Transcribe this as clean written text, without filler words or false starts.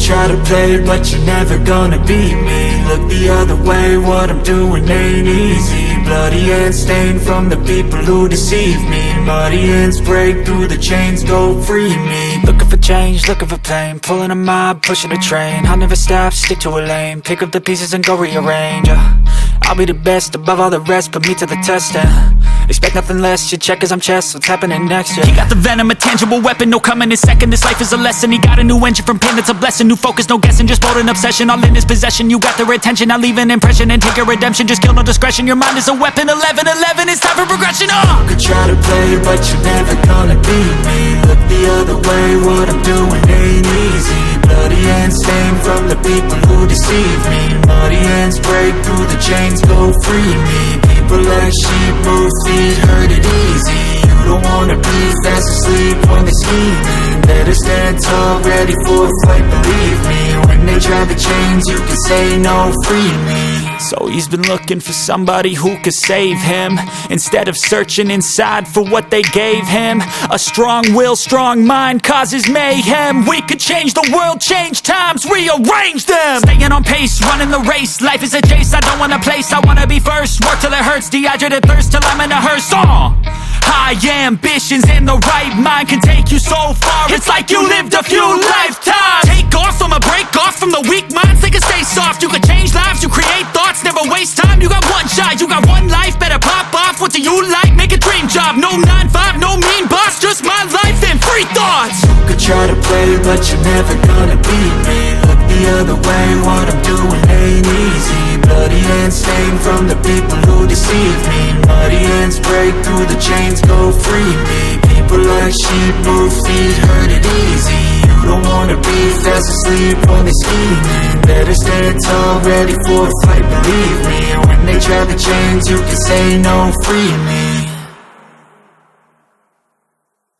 try to play, but you're never gonna beat me. Look the other way, what I'm doing ain't easy. Bloody hands stained from the people who deceive me. Muddy hands break through the chains, go free me. Looking for change, looking for pain, pulling a mob, pushing a train. I'll never stop, stick to a lane, pick up the pieces and go rearrange. I'll be the best above all the rest, put me to the test and expect nothing less, your check as I'm chess, what's happening next, yeah. He got the venom, a tangible weapon, no coming in second. This life is a lesson, he got a new engine from pain, it's a blessing. New focus, no guessing, just bold and obsession. All in his possession, you got their attention. I'll leave an impression and take your redemption. Just kill, no discretion, your mind is a weapon. 11-11, it's time for progression, You could try to play, but you're never gonna beat me. Look the other way, what I'm doing ain't easy. Bloody hands stained from the people who deceive me. Muddy hands break through the chains, go free me. People like sheep move feet, hurt it easy. You don't wanna be fast asleep when they're scheming. Better stand tall, ready for a fight, believe me. When they try the chains, you can say no, free me. So he's been looking for somebody who could save him, instead of searching inside for what they gave him. A strong will, strong mind causes mayhem. We could change the world, change times, rearrange them. Staying on pace, running the race. Life is a chase, I don't want a place, I wanna be first. Work till it hurts, dehydrated thirst till I'm in a hearse. High ambitions and the right mind can take you so far. It's like you lived a few lifetimes. Take off from a break off from the weak minds, they can stay soft. You can change lives, you create thoughts, never waste time. You got one shot, you got one life, better pop off. What do you like? Make a dream job. No 9-5, no mean boss, just my life and free thoughts. You could try to play, but you're never gonna beat me. Look the other way, what I'm doing ain't easy. Bloody hands stained from the people who deceive me. Muddy hands break through the chains, go free me. People like sheep move feet, hurt it easy. You don't wanna be fast asleep when they're scheming. Better stand tall, ready for a fight, believe me. When they try the chains, you can say no, free me.